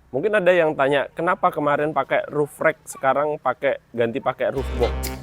Mungkin ada yang tanya, kenapa kemarin pakai roof rack, sekarang ganti pakai roof box?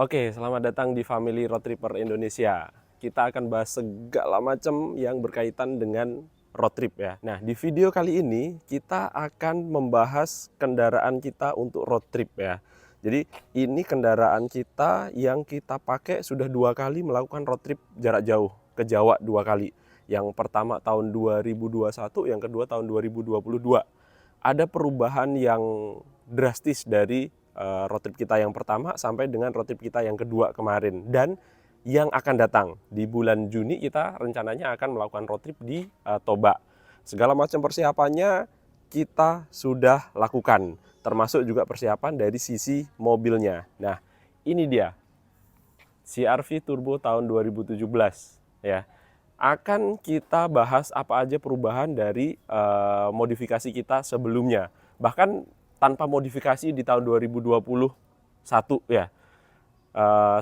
Oke, selamat datang di Family Road Tripper Indonesia. Kita akan bahas segala macam yang berkaitan dengan road trip ya. Nah, di video kali ini kita akan membahas kendaraan kita untuk road trip ya. Jadi ini kendaraan kita yang kita pakai sudah 2 kali melakukan road trip jarak jauh ke Jawa 2 kali. Yang pertama tahun 2021, yang kedua tahun 2022. Ada perubahan yang drastis dari road trip kita yang pertama sampai dengan road trip kita yang kedua kemarin, dan yang akan datang di bulan Juni kita rencananya akan melakukan road trip di Toba. Segala macam persiapannya kita sudah lakukan, termasuk juga persiapan dari sisi mobilnya. Nah, ini dia CR-V Turbo tahun 2017 ya. Akan kita bahas apa aja perubahan dari modifikasi kita sebelumnya. Bahkan tanpa modifikasi di tahun 2021 ya,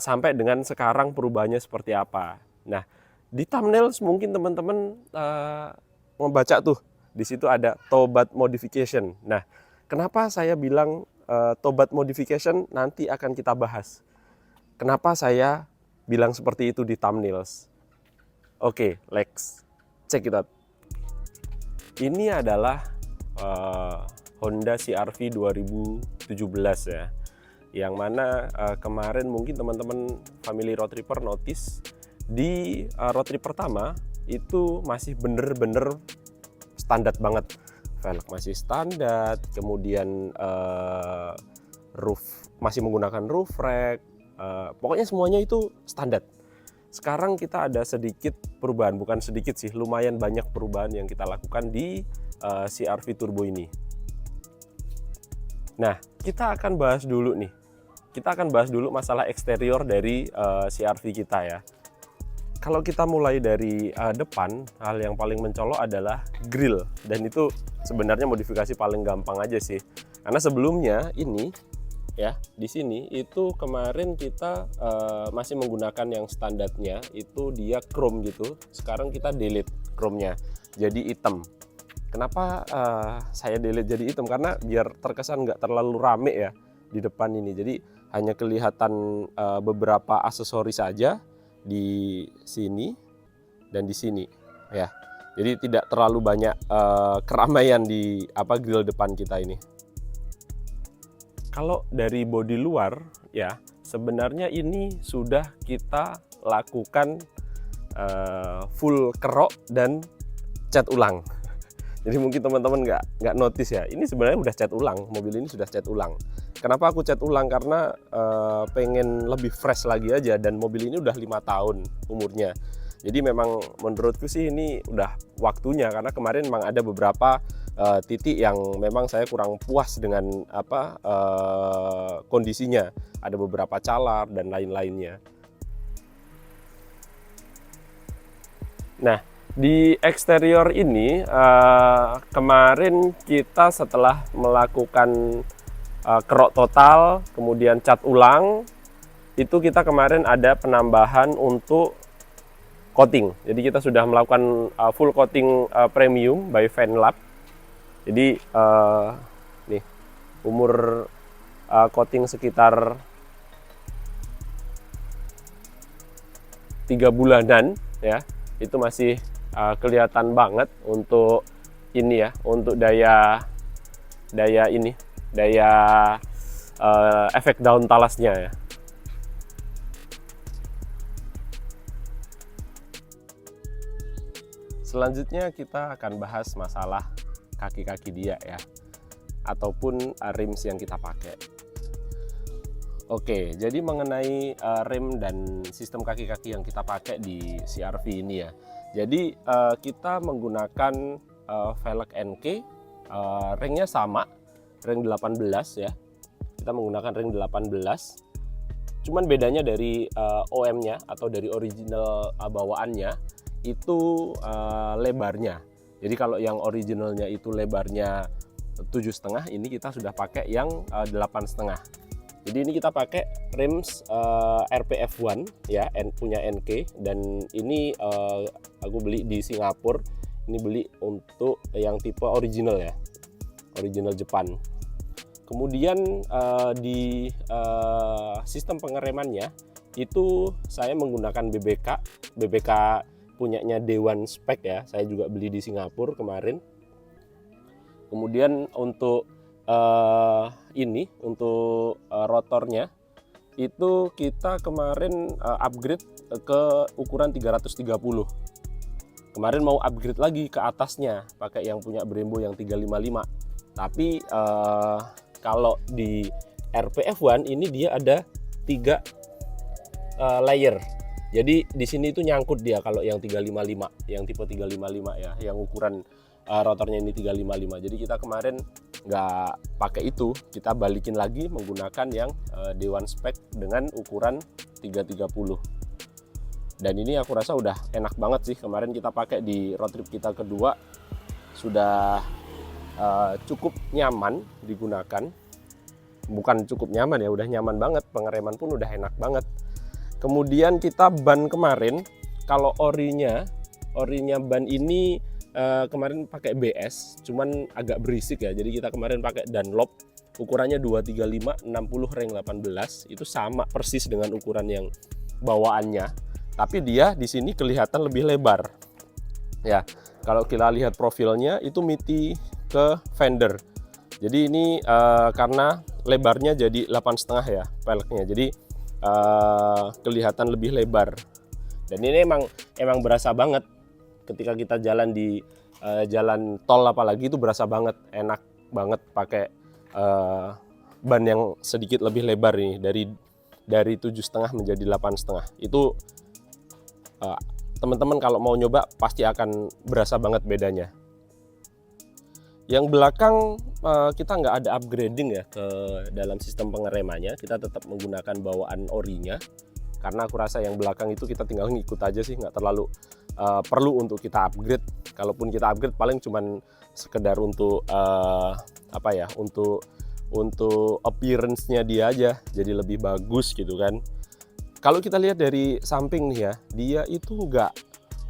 sampai dengan sekarang perubahannya seperti apa. Nah, di thumbnail mungkin teman-teman membaca tuh, di situ ada Tobat Modification. Nah, kenapa saya bilang Tobat Modification nanti akan kita bahas. Kenapa saya bilang seperti itu di thumbnails? Oke, let's check it out. Ini adalah Honda CR-V 2017 ya, yang mana kemarin mungkin teman-teman Family Road Tripper notice di road trip pertama itu masih bener-bener standar banget, velg masih standar, kemudian roof masih menggunakan roof rack, pokoknya semuanya itu standar. Sekarang kita ada sedikit perubahan, bukan sedikit sih, lumayan banyak perubahan yang kita lakukan di CR-V Turbo ini. Nah, kita akan bahas dulu nih. Kita akan bahas dulu masalah eksterior dari CR-V kita ya. Kalau kita mulai dari depan, hal yang paling mencolok adalah grill. Dan itu sebenarnya modifikasi paling gampang aja sih. Karena sebelumnya ini ya, di sini itu kemarin kita masih menggunakan yang standarnya, itu dia chrome gitu. Sekarang kita delete chrome-nya jadi hitam. Kenapa saya delete jadi hitam? Karena biar terkesan nggak terlalu rame ya di depan ini. Jadi hanya kelihatan beberapa aksesoris saja di sini dan di sini ya. Jadi tidak terlalu banyak keramaian di grill depan kita ini. Kalau dari bodi luar ya, sebenarnya ini sudah kita lakukan full kerok dan cat ulang. Jadi mungkin teman-teman nggak notice ya, ini sebenarnya udah cat ulang, mobil ini sudah cat ulang. Kenapa aku cat ulang? Karena pengen lebih fresh lagi aja, dan mobil ini udah 5 tahun umurnya. Jadi memang menurutku sih ini udah waktunya, karena kemarin memang ada beberapa titik yang memang saya kurang puas dengan kondisinya. Ada beberapa calar dan lain-lainnya. Nah, di eksterior ini kemarin kita setelah melakukan kerok total, kemudian cat ulang, itu kita kemarin ada penambahan untuk coating. Jadi kita sudah melakukan full coating premium by Vanlab. Jadi nih umur coating sekitar 3 bulanan ya. Itu masih kelihatan banget untuk ini ya, untuk daya efek daun talasnya ya. Selanjutnya kita akan bahas masalah kaki-kaki dia ya, ataupun rims yang kita pakai. Oke, jadi mengenai rem dan sistem kaki-kaki yang kita pakai di CR-V ini ya. Jadi kita menggunakan velg NK, ringnya sama, ring 18 ya. Kita menggunakan ring 18. Cuman bedanya dari OM-nya atau dari original bawaannya itu lebarnya. Jadi kalau yang originalnya itu lebarnya 7,5, ini kita sudah pakai yang 8,5. Jadi ini kita pakai rims RPF1 ya, punya NK, dan ini aku beli di Singapura. Ini beli untuk yang tipe original ya, original Jepang. Kemudian di sistem pengeremannya itu saya menggunakan BBK punyanya Dewan Spec ya, saya juga beli di Singapura kemarin. Kemudian untuk untuk rotornya itu kita kemarin upgrade ke ukuran 330. Kemarin mau upgrade lagi ke atasnya pakai yang punya Brembo yang 355. Tapi kalau di RPF1 ini dia ada 3 layer. Jadi di sini itu nyangkut dia kalau yang 355, yang tipe 355 ya, yang ukuran rotornya ini 355. Jadi kita kemarin nggak pakai itu, kita balikin lagi menggunakan yang Dewan Spec dengan ukuran 330. Dan ini aku rasa udah enak banget sih. Kemarin kita pakai di road trip kita kedua, sudah cukup nyaman digunakan. Bukan cukup nyaman ya, udah nyaman banget, pengereman pun udah enak banget. Kemudian kita ban kemarin, kalau orinya ban ini kemarin pakai BS, cuman agak berisik ya. Jadi kita kemarin pakai Dunlop, ukurannya 235 60 ring 18, itu sama persis dengan ukuran yang bawaannya. Tapi dia di sini kelihatan lebih lebar. Ya, kalau kita lihat profilnya itu miti ke fender. Jadi ini karena lebarnya jadi 8,5 ya velgnya. Jadi kelihatan lebih lebar, dan ini emang berasa banget ketika kita jalan di jalan tol, apalagi itu berasa banget, enak banget pakai ban yang sedikit lebih lebar nih, dari 7,5 menjadi 8,5. Itu teman-teman kalau mau nyoba pasti akan berasa banget bedanya. Yang belakang kita nggak ada upgrading ya ke dalam sistem pengeremannya, kita tetap menggunakan bawaan orinya, karena aku rasa yang belakang itu kita tinggal ngikut aja sih, nggak terlalu perlu untuk kita upgrade. Kalaupun kita upgrade paling cuman sekedar untuk apa ya, untuk appearance-nya dia aja jadi lebih bagus gitu kan. Kalau kita lihat dari samping nih ya, dia itu nggak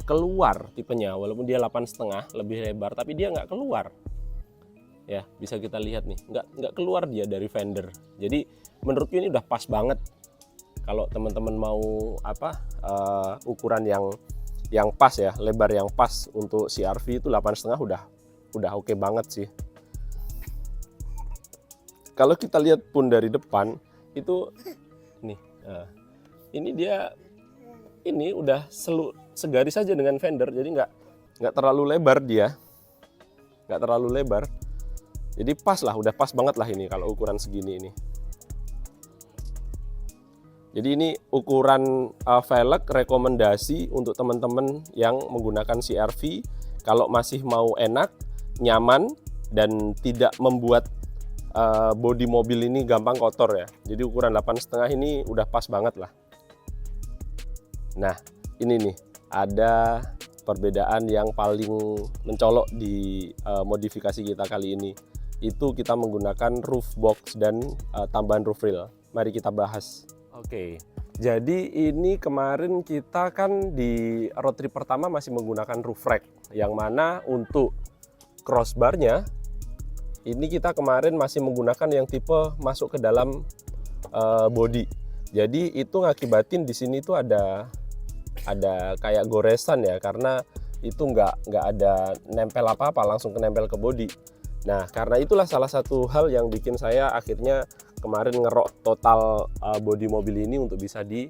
keluar tipenya, walaupun dia 8,5 lebih lebar, tapi dia nggak keluar. Ya, bisa kita lihat nih, nggak keluar dia dari fender. Jadi menurutku ini udah pas banget. Kalau teman-teman mau ukuran yang pas ya, lebar yang pas untuk CR-V itu 8,5 udah oke banget sih. Kalau kita lihat pun dari depan itu nih, ini dia ini udah segaris saja dengan fender, jadi nggak terlalu lebar dia, nggak terlalu lebar. Jadi pas lah, udah pas banget lah ini kalau ukuran segini ini. Jadi ini ukuran velg rekomendasi untuk teman-teman yang menggunakan CR-V kalau masih mau enak, nyaman, dan tidak membuat bodi mobil ini gampang kotor ya. Jadi ukuran 8,5 ini udah pas banget lah. Nah, ini nih ada perbedaan yang paling mencolok di modifikasi kita kali ini. Itu kita menggunakan roof box dan tambahan roof rail. Mari kita bahas. Oke, jadi ini kemarin kita kan di road trip pertama masih menggunakan roof rack, yang mana untuk crossbarnya ini kita kemarin masih menggunakan yang tipe masuk ke dalam body. Jadi itu ngakibatin di sini tuh ada ada kayak goresan ya, karena itu nggak ada nempel apa-apa, langsung nempel ke bodi. Nah, karena itulah salah satu hal yang bikin saya akhirnya kemarin ngerok total bodi mobil ini untuk bisa di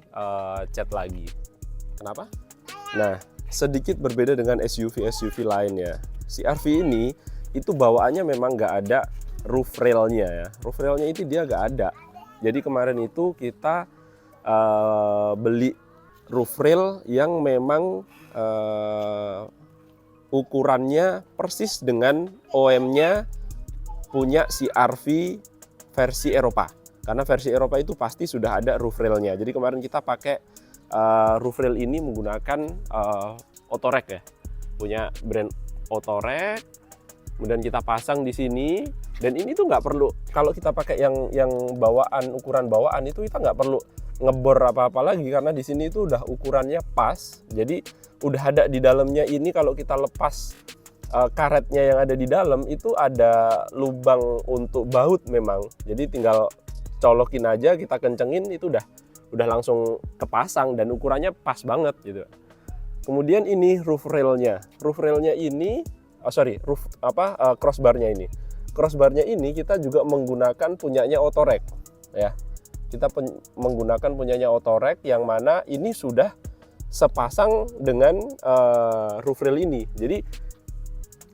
cat lagi. Kenapa? Nah, sedikit berbeda dengan SUV lainnya. CR-V ini itu bawaannya memang nggak ada roof railnya ya. Roof railnya itu dia nggak ada. Jadi kemarin itu kita beli roof rail yang memang ukurannya persis dengan OM-nya punya CR-V versi Eropa. Karena versi Eropa itu pasti sudah ada roof railnya. Jadi kemarin kita pakai roof rail ini menggunakan Autorec ya, punya brand Autorec. Kemudian kita pasang di sini, dan ini tuh nggak perlu, kalau kita pakai yang bawaan, ukuran bawaan itu kita nggak perlu ngebor apa-apa lagi, karena di sini itu udah ukurannya pas. Jadi udah ada di dalamnya ini, kalau kita lepas karetnya yang ada di dalam itu ada lubang untuk baut memang. Jadi tinggal colokin aja, kita kencengin, itu udah langsung kepasang dan ukurannya pas banget gitu. Kemudian ini roof railnya. Roof railnya ini crossbarnya ini. Crossbarnya ini kita juga menggunakan punyanya Autorec ya. Kita menggunakan punyanya Autorec yang mana ini sudah sepasang dengan roof rail ini. Jadi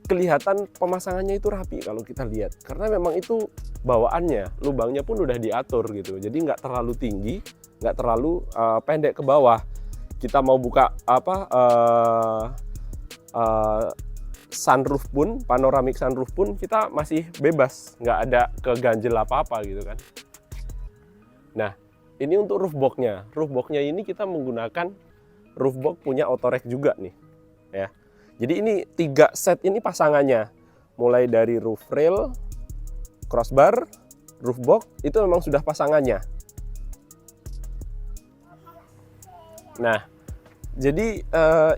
kelihatan pemasangannya itu rapi kalau kita lihat. Karena memang itu bawaannya, lubangnya pun udah diatur gitu. Jadi nggak terlalu tinggi, nggak terlalu pendek ke bawah. Kita mau buka sunroof pun, panoramic sunroof pun kita masih bebas, nggak ada keganjel apa-apa gitu kan. Nah, ini untuk roof box-nya. Roof box-nya ini kita menggunakan roof box punya Autorec juga nih, ya. Jadi ini 3 set ini pasangannya. Mulai dari roof rail, crossbar, roof box, itu memang sudah pasangannya. Nah, jadi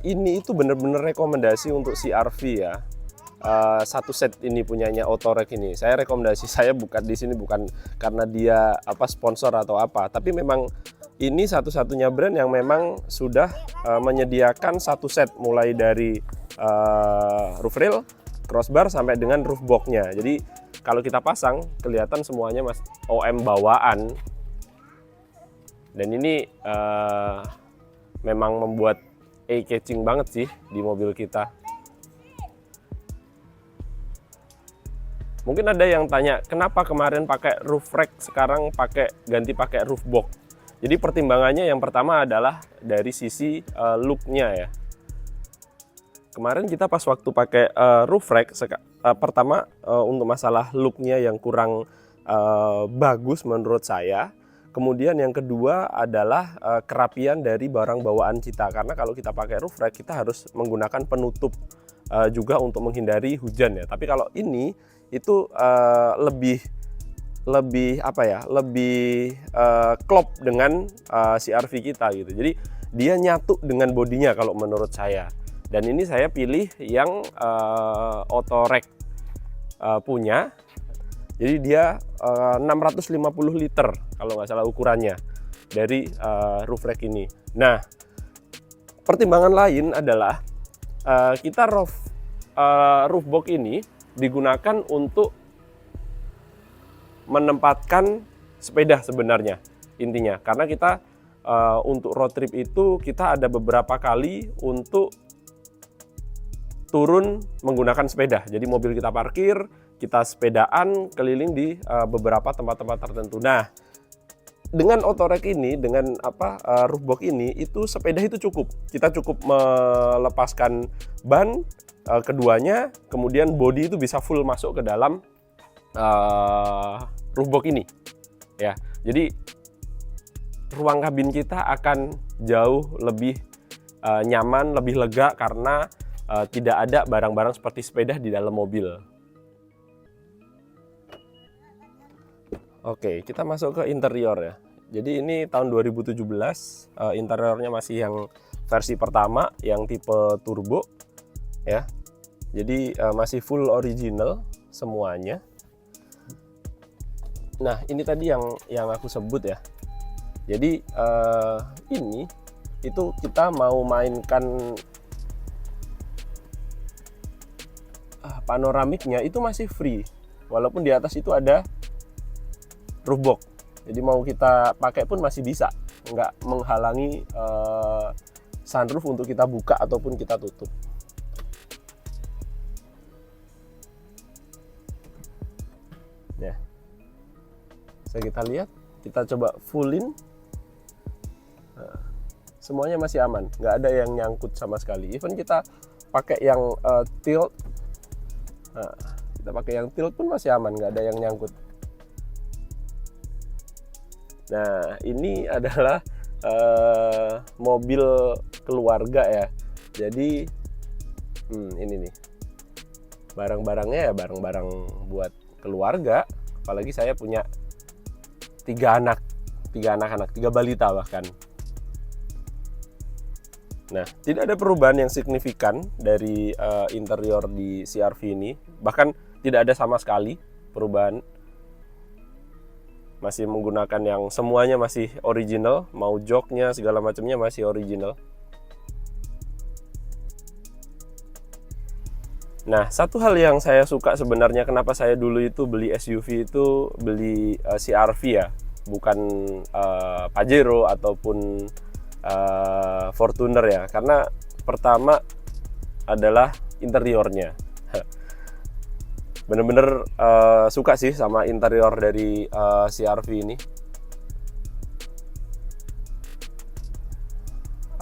ini itu benar-benar rekomendasi untuk CR-V ya. Satu set ini punyanya Autorec ini. Saya rekomendasi, saya bukan di sini bukan karena dia sponsor atau apa, tapi memang ini satu-satunya brand yang memang sudah menyediakan satu set mulai dari roof rail, crossbar sampai dengan roof box-nya. Jadi kalau kita pasang kelihatan semuanya OM bawaan. Dan ini memang membuat eye-catching banget sih di mobil kita. Mungkin ada yang tanya, kenapa kemarin pakai roof rack, sekarang ganti pakai roof box? Jadi pertimbangannya yang pertama adalah dari sisi look-nya ya. Kemarin kita pas waktu pakai roof rack, pertama untuk masalah look-nya yang kurang bagus menurut saya. Kemudian yang kedua adalah kerapian dari barang bawaan kita. Karena kalau kita pakai roof rack, kita harus menggunakan penutup juga untuk menghindari hujan ya. Tapi kalau ini itu lebih klop dengan CR-V kita gitu. Jadi dia nyatu dengan bodinya kalau menurut saya. Dan ini saya pilih yang Autorec punya. Jadi dia 650 liter kalau nggak salah ukurannya dari roof rack ini. Nah, pertimbangan lain adalah kita roof box ini digunakan untuk menempatkan sepeda sebenarnya intinya. Karena kita untuk road trip itu kita ada beberapa kali untuk turun menggunakan sepeda. Jadi mobil kita parkir, kita sepedaan keliling di beberapa tempat-tempat tertentu. Nah, dengan Autorec ini, dengan roof box ini, itu sepeda itu cukup. Kita cukup melepaskan ban keduanya, kemudian bodi itu bisa full masuk ke dalam roof box ini. Ya, jadi ruang kabin kita akan jauh lebih nyaman, lebih lega karena tidak ada barang-barang seperti sepeda di dalam mobil. Oke, kita masuk ke interior ya. Jadi ini tahun 2017, interiornya masih yang versi pertama, yang tipe turbo ya. Jadi masih full original semuanya. Nah, ini tadi yang aku sebut ya. Jadi ini itu kita mau mainkan panoramiknya itu masih free, walaupun di atas itu ada roof box. Jadi mau kita pakai pun masih bisa, nggak menghalangi sunroof untuk kita buka ataupun kita tutup. Ya, bisa kita lihat, kita coba fullin. Nah, semuanya masih aman, nggak ada yang nyangkut sama sekali. Even kita pakai yang tilt, nah, kita pakai yang tilt pun masih aman, nggak ada yang nyangkut. Nah, ini adalah mobil keluarga ya. Jadi ini nih barang-barangnya ya, barang-barang buat keluarga. Apalagi saya punya 3 anak-anak, 3 balita bahkan. Nah, tidak ada perubahan yang signifikan dari interior di CR-V ini. Bahkan tidak ada sama sekali perubahan. Masih menggunakan yang semuanya masih original, mau joknya segala macamnya masih original. Nah, satu hal yang saya suka sebenarnya, kenapa saya dulu itu beli SUV itu beli CR-V ya, bukan Pajero ataupun Fortuner ya, karena pertama adalah interiornya. Bener-bener suka sih sama interior dari CR-V ini.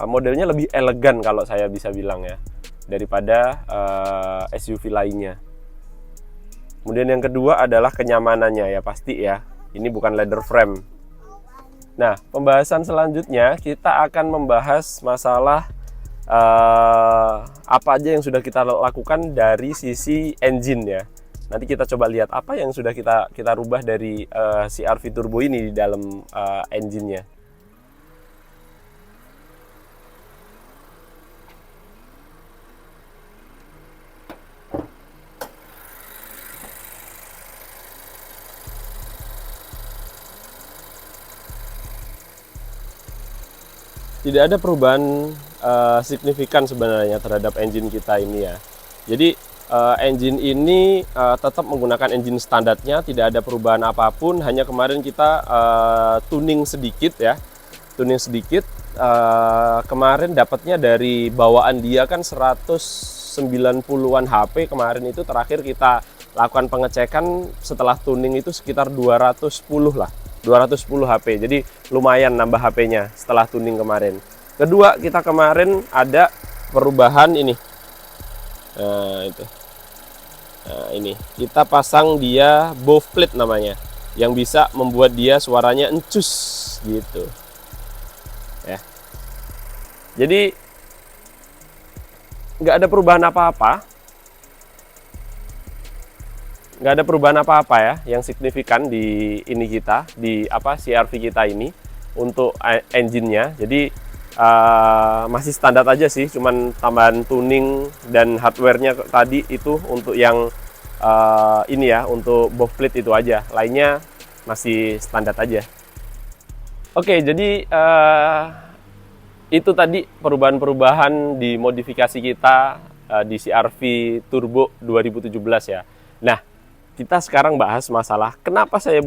Modelnya lebih elegan kalau saya bisa bilang ya, daripada SUV lainnya. Kemudian yang kedua adalah kenyamanannya ya, pasti ya, ini bukan leather frame. Nah, pembahasan selanjutnya kita akan membahas masalah apa aja yang sudah kita lakukan dari sisi engine ya. Nanti kita coba lihat apa yang sudah kita rubah dari CR-V turbo ini di dalam engine-nya. Tidak ada perubahan signifikan sebenarnya terhadap engine kita ini ya. Jadi engine ini tetap menggunakan engine standarnya, tidak ada perubahan apapun. Hanya kemarin kita tuning sedikit ya, kemarin dapatnya dari bawaan dia kan 190-an HP. Kemarin itu terakhir kita lakukan pengecekan setelah tuning itu sekitar 210 lah, 210 HP. Jadi lumayan nambah HP-nya setelah tuning kemarin. Kedua, kita kemarin ada perubahan ini. Nah, itu. Nah, ini kita pasang dia bow plate namanya, yang bisa membuat dia suaranya encus gitu. Ya. Jadi nggak ada perubahan apa-apa. Nggak ada perubahan apa-apa ya yang signifikan di ini kita, di CR-V kita ini untuk engine-nya. Jadi masih standar aja sih, cuman tambahan tuning dan hardware-nya tadi itu untuk yang ini ya, untuk bow plate itu aja. Lainnya masih standar aja. Oke, jadi itu tadi perubahan-perubahan di modifikasi kita di CR-V Turbo 2017 ya. Nah, kita sekarang bahas masalah kenapa saya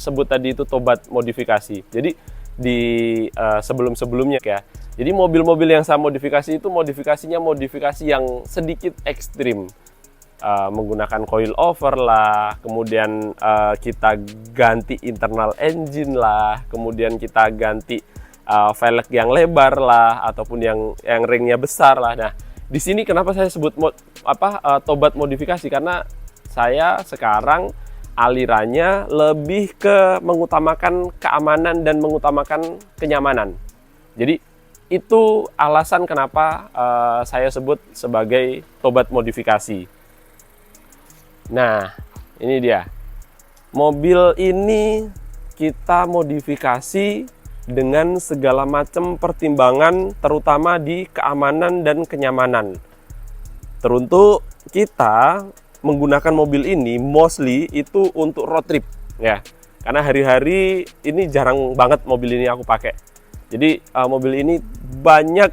sebut tadi itu tobat modifikasi. Jadi di sebelum-sebelumnya ya. Jadi mobil-mobil yang saya modifikasi itu modifikasinya modifikasi yang sedikit ekstrim. Menggunakan coil over lah, kemudian kita ganti internal engine lah, kemudian kita ganti velg yang lebar lah, ataupun yang ringnya besar lah. Nah, di sini kenapa saya sebut tobat modifikasi, karena saya sekarang alirannya lebih ke mengutamakan keamanan dan mengutamakan kenyamanan. Jadi itu alasan kenapa saya sebut sebagai tobat modifikasi. Nah, ini dia. Mobil ini kita modifikasi dengan segala macam pertimbangan, terutama di keamanan dan kenyamanan. Teruntuk kita menggunakan mobil ini mostly itu untuk road trip ya, karena hari-hari ini jarang banget mobil ini aku pakai. Jadi mobil ini banyak,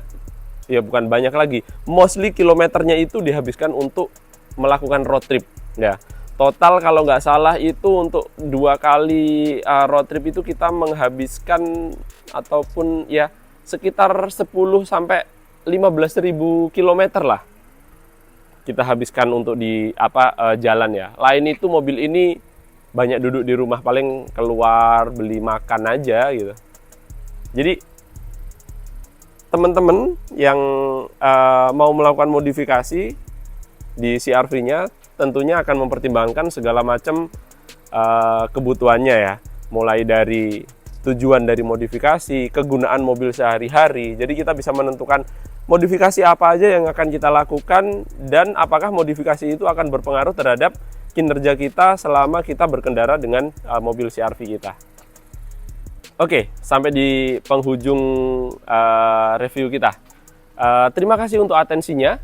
ya bukan banyak lagi, mostly kilometernya itu dihabiskan untuk melakukan road trip. Ya, total kalau nggak salah itu untuk 2 kali road trip itu kita menghabiskan ataupun ya sekitar 10 sampai 15.000 kilometer lah kita habiskan untuk di jalan ya. Lain itu mobil ini banyak duduk di rumah, paling keluar beli makan aja gitu. Jadi teman-teman yang mau melakukan modifikasi di CR-V-nya tentunya akan mempertimbangkan segala macam kebutuhannya ya, mulai dari tujuan dari modifikasi, kegunaan mobil sehari-hari. Jadi kita bisa menentukan modifikasi apa aja yang akan kita lakukan dan apakah modifikasi itu akan berpengaruh terhadap kinerja kita selama kita berkendara dengan mobil CR-V kita. Oke, sampai di penghujung review kita. Terima kasih untuk atensinya.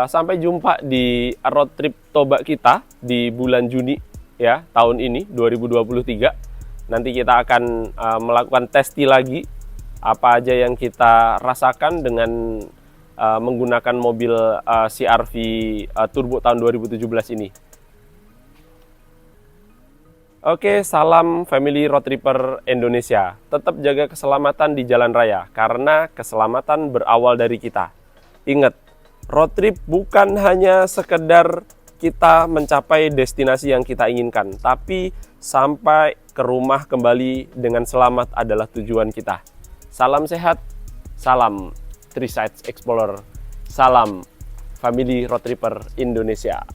Sampai jumpa di road trip Toba kita di bulan Juni ya tahun ini 2023. Nanti kita akan melakukan testi lagi apa aja yang kita rasakan dengan menggunakan mobil CR-V turbo tahun 2017 ini. Oke, salam family road tripper Indonesia. Tetap jaga keselamatan di jalan raya, karena keselamatan berawal dari kita. Ingat, road trip bukan hanya sekedar kita mencapai destinasi yang kita inginkan, tapi sampai ke rumah kembali dengan selamat adalah tujuan kita. Salam sehat, salam Three Sides Explorer, salam family road tripper Indonesia.